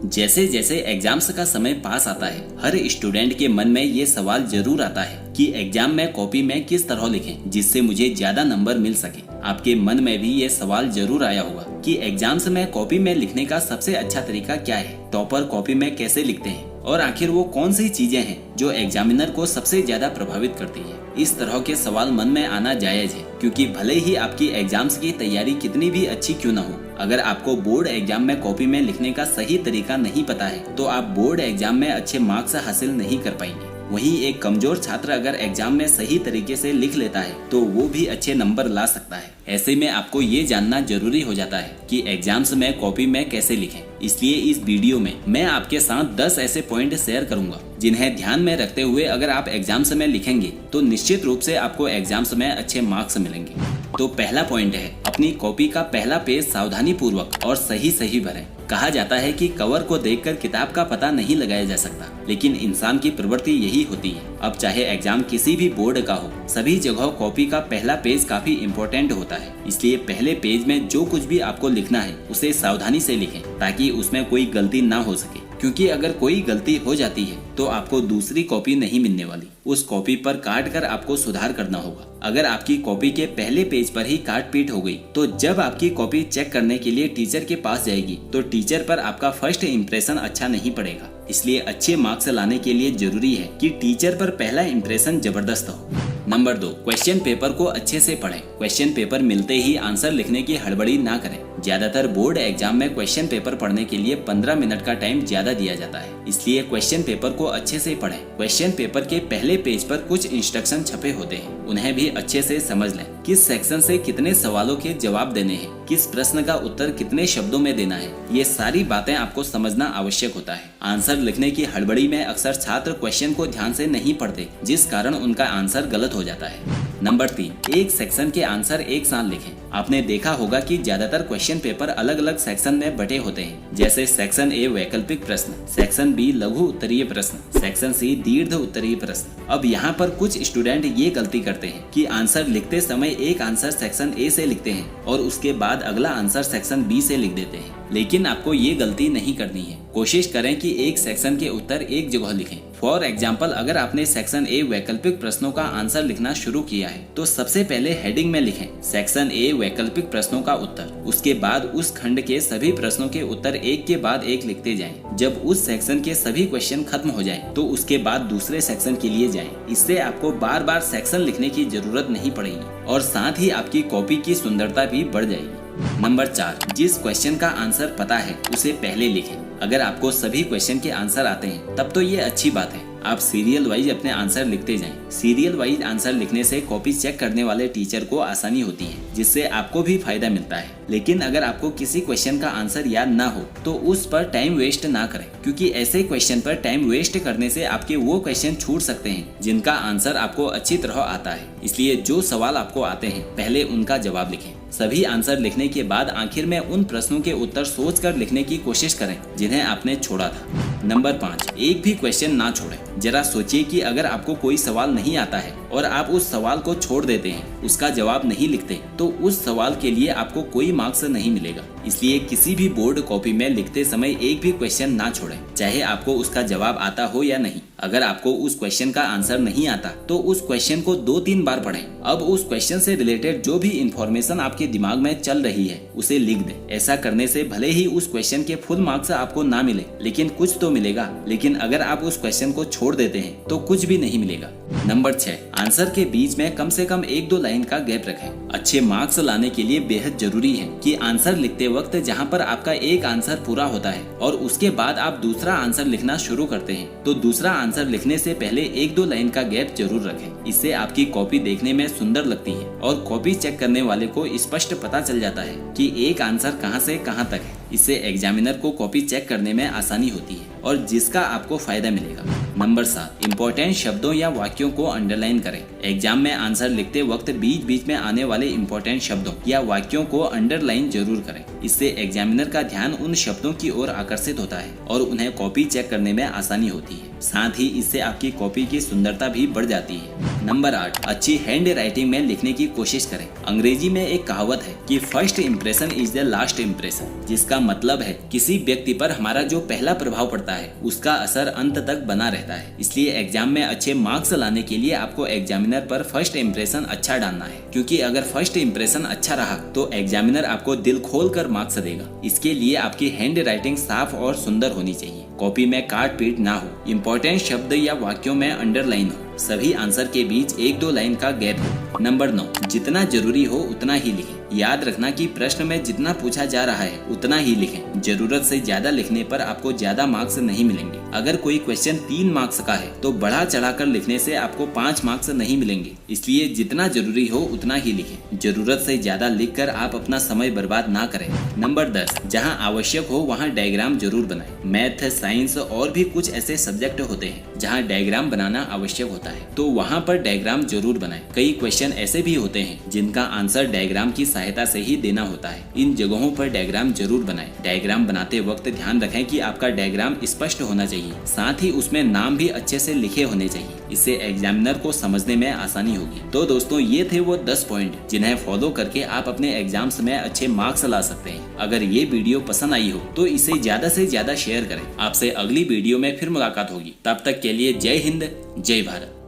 जैसे जैसे एग्जाम्स का समय पास आता है, हर स्टूडेंट के मन में ये सवाल जरूर आता है कि एग्जाम में कॉपी में किस तरह लिखें जिससे मुझे ज्यादा नंबर मिल सके। आपके मन में भी ये सवाल जरूर आया होगा कि एग्जाम्स में कॉपी में लिखने का सबसे अच्छा तरीका क्या है, टॉपर कॉपी में कैसे लिखते हैं और आखिर वो कौन सी चीजें हैं जो एग्जामिनर को सबसे ज्यादा प्रभावित करती है। इस तरह के सवाल मन में आना जायज है, क्योंकि भले ही आपकी एग्जाम्स की तैयारी कितनी भी अच्छी क्यों न हो, अगर आपको बोर्ड एग्जाम में कॉपी में लिखने का सही तरीका नहीं पता है तो आप बोर्ड एग्जाम में अच्छे मार्क्स हासिल नहीं कर पाएंगे। वहीं एक कमजोर छात्र अगर एग्जाम में सही तरीके से लिख लेता है तो वो भी अच्छे नंबर ला सकता है। ऐसे में आपको ये जानना जरूरी हो जाता है कि एग्जाम्स में कॉपी में कैसे लिखें। इसलिए इस वीडियो में मैं आपके साथ 10 ऐसे पॉइंट शेयर करूंगा जिन्हें ध्यान में रखते हुए अगर आप एग्जाम्स में लिखेंगे तो निश्चित रूप से आपको एग्जाम्स में अच्छे मार्क्स मिलेंगे। तो पहला पॉइंट है, अपनी कॉपी का पहला पेज सावधानी पूर्वक और सही भरें। कहा जाता है कि कवर को देखकर किताब का पता नहीं लगाया जा सकता, लेकिन इंसान की प्रवृत्ति यही होती है। अब चाहे एग्जाम किसी भी बोर्ड का हो, सभी जगह कॉपी का पहला पेज काफी इम्पोर्टेंट होता है। इसलिए पहले पेज में जो कुछ भी आपको लिखना है उसे सावधानी से लिखें ताकि उसमें कोई गलती ना हो सके, क्योंकि अगर कोई गलती हो जाती है तो आपको दूसरी कॉपी नहीं मिलने वाली। उस कॉपी पर काट कर आपको सुधार करना होगा। अगर आपकी कॉपी के पहले पेज पर ही काट पीट हो गई तो जब आपकी कॉपी चेक करने के लिए टीचर के पास जाएगी तो टीचर पर आपका फर्स्ट इम्प्रेशन अच्छा नहीं पड़ेगा। इसलिए अच्छे मार्क्स लाने के लिए जरूरी है कि टीचर पर पहला इम्प्रेशन जबरदस्त हो। नंबर 2, क्वेश्चन पेपर को अच्छे से पढ़ें। क्वेश्चन पेपर मिलते ही आंसर लिखने की हड़बड़ी ना करें। ज्यादातर बोर्ड एग्जाम में क्वेश्चन पेपर पढ़ने के लिए 15 मिनट का टाइम ज्यादा दिया जाता है, इसलिए क्वेश्चन पेपर को अच्छे से पढ़ें। क्वेश्चन पेपर के पहले पेज पर कुछ इंस्ट्रक्शन छपे होते हैं, उन्हें भी अच्छे से समझ लें। किस सेक्शन से कितने सवालों के जवाब देने हैं, किस प्रश्न का उत्तर कितने शब्दों में देना है, ये सारी बातें आपको समझना आवश्यक होता है। आंसर लिखने की हड़बड़ी में अक्सर छात्र क्वेश्चन को ध्यान से नहीं पढ़ते, जिस कारण उनका आंसर गलत हो जाता है। नंबर 3, एक सेक्शन के आंसर एक साथ लिखें। आपने देखा होगा कि ज्यादातर क्वेश्चन पेपर अलग अलग सेक्शन में बटे होते हैं, जैसे सेक्शन ए वैकल्पिक प्रश्न, सेक्शन बी लघु उत्तरीय प्रश्न, सेक्शन सी दीर्घ उत्तरीय प्रश्न। अब यहाँ पर कुछ स्टूडेंट ये गलती करते हैं कि आंसर लिखते समय एक आंसर सेक्शन ए से लिखते हैं और उसके बाद अगला आंसर सेक्शन बी से लिख देते हैं, लेकिन आपको ये गलती नहीं करनी है। कोशिश करें कि एक सेक्शन के उत्तर एक जगह लिखें। फॉर एग्जाम्पल, अगर आपने सेक्शन ए वैकल्पिक प्रश्नों का आंसर लिखना शुरू किया है तो सबसे पहले हेडिंग में लिखें सेक्शन ए वैकल्पिक प्रश्नों का उत्तर। उसके बाद उस खंड के सभी प्रश्नों के उत्तर एक के बाद एक लिखते जाएं। जब उस सेक्शन के सभी क्वेश्चन खत्म हो जाएं, तो उसके बाद दूसरे सेक्शन के लिए जाएं। इससे आपको बार बार सेक्शन लिखने की जरूरत नहीं पड़ेगी और साथ ही आपकी कॉपी की सुंदरता भी बढ़ जाएगी। नंबर 4, जिस क्वेश्चन का आंसर पता है उसे पहले लिखें। अगर आपको सभी क्वेश्चन के आंसर आते हैं तब तो ये अच्छी बात है, आप सीरियल वाइज अपने आंसर लिखते जाएं। सीरियल वाइज आंसर लिखने से कॉपी चेक करने वाले टीचर को आसानी होती है, जिससे आपको भी फायदा मिलता है। लेकिन अगर आपको किसी क्वेश्चन का आंसर याद ना हो तो उस पर टाइम वेस्ट ना करें, क्योंकि ऐसे क्वेश्चन पर टाइम वेस्ट करने से आपके वो क्वेश्चन छूट सकते हैं जिनका आंसर आपको अच्छी तरह आता है। इसलिए जो सवाल आपको आते हैं पहले उनका जवाब लिखें। सभी आंसर लिखने के बाद आखिर में उन प्रश्नों के उत्तर सोचकर लिखने की कोशिश करें जिन्हें आपने छोड़ा था। नंबर 5, एक भी क्वेश्चन ना छोड़ें। जरा सोचिए कि अगर आपको कोई सवाल नहीं आता है और आप उस सवाल को छोड़ देते हैं, उसका जवाब नहीं लिखते, तो उस सवाल के लिए आपको कोई मार्क्स नहीं मिलेगा। इसलिए किसी भी बोर्ड कॉपी में लिखते समय एक भी क्वेश्चन ना छोड़ें, चाहे आपको उसका जवाब आता हो या नहीं। अगर आपको उस क्वेश्चन का आंसर नहीं आता तो उस क्वेश्चन को 2-3 बार पढ़ें। अब उस क्वेश्चन से रिलेटेड जो भी इंफॉर्मेशन आपके दिमाग में चल रही है उसे लिख दें। ऐसा करने से भले ही उस क्वेश्चन के फुल मार्क्स आपको ना मिले, लेकिन कुछ तो मिलेगा। लेकिन अगर आप उस क्वेश्चन को छोड़ देते हैं तो कुछ भी नहीं मिलेगा। नंबर 6, आंसर के बीच में कम से कम 1-2 लाइन का गैप रखें। अच्छे मार्क्स लाने के लिए बेहद जरूरी है कि आंसर लिखते वक्त जहाँ पर आपका एक आंसर पूरा होता है और उसके बाद आप दूसरा आंसर लिखना शुरू करते हैं, तो दूसरा आंसर लिखने से पहले 1-2 लाइन का गैप जरूर रखें। इससे आपकी कॉपी देखने में सुंदर लगती है और कॉपी चेक करने वाले को स्पष्ट पता चल जाता है कि एक आंसर कहां से कहां तक है। इससे एग्जामिनर को कॉपी चेक करने में आसानी होती है और जिसका आपको फायदा मिलेगा। नंबर 7, इम्पोर्टेंट शब्दों या वाक्यों को अंडरलाइन करें। एग्जाम में आंसर लिखते वक्त बीच बीच में आने वाले इम्पोर्टेंट शब्दों या वाक्यों को अंडरलाइन जरूर करें। इससे एग्जामिनर का ध्यान उन शब्दों की ओर आकर्षित होता है और उन्हें कॉपी चेक करने में आसानी होती है। साथ ही इससे आपकी कॉपी की सुंदरता भी बढ़ जाती है। नंबर 8, अच्छी हैंड राइटिंग में लिखने की कोशिश करें। अंग्रेजी में एक कहावत है कि first impression is the last impression, जिसका मतलब है किसी व्यक्ति पर हमारा जो पहला प्रभाव पड़ता है उसका असर अंत तक बना रहता है। इसलिए एग्जाम में अच्छे मार्क्स लाने के लिए आपको एग्जामिनर पर फर्स्ट इम्प्रेशन अच्छा डालना है, क्योंकि अगर फर्स्ट इम्प्रेशन अच्छा रहा तो एग्जामिनर आपको दिल खोल कर मार्क्स देगा। इसके लिए आपकी हैंड राइटिंग साफ और सुंदर होनी चाहिए। कॉपी में काट पीट ना हो, इम्पोर्टेंट शब्द या वाक्यों में अंडरलाइन हो, सभी आंसर के बीच 1-2 लाइन का गैप हो। नंबर 9, जितना जरूरी हो उतना ही लिखें। याद रखना कि प्रश्न में जितना पूछा जा रहा है उतना ही लिखें। जरूरत से ज्यादा लिखने पर आपको ज्यादा मार्क्स नहीं मिलेंगे। अगर कोई क्वेश्चन 3 मार्क्स का है तो बढ़ा चढ़ाकर लिखने से आपको 5 मार्क्स नहीं मिलेंगे। इसलिए जितना जरूरी हो उतना ही लिखें। जरूरत से ज्यादा लिखकर आप अपना समय बर्बाद ना करें। नंबर 10, जहाँ आवश्यक हो वहाँ डायग्राम जरूर बनाएं। मैथ, साइंस और भी कुछ ऐसे सब्जेक्ट होते हैं जहाँ डायग्राम बनाना आवश्यक होता है, तो वहाँ पर डायग्राम जरूर बनाएं। कई क्वेश्चन ऐसे भी होते हैं जिनका आंसर डायग्राम की सहायता से ही देना होता है। इन जगहों पर डायग्राम जरूर बनाएं। डायग्राम बनाते वक्त ध्यान रखें कि आपका डायग्राम स्पष्ट होना चाहिए, साथ ही उसमें नाम भी अच्छे से लिखे होने चाहिए। इससे एग्जामिनर को समझने में आसानी होगी। तो दोस्तों, ये थे वो 10 पॉइंट जिन्हें फॉलो करके आप अपने एग्जाम्स में अच्छे मार्क्स ला सकते हैं। अगर ये वीडियो पसंद आई हो तो इसे ज्यादा से ज्यादा शेयर करें। आपसे अगली वीडियो में फिर मुलाकात होगी। तब तक के लिए जय हिंद, जय भारत।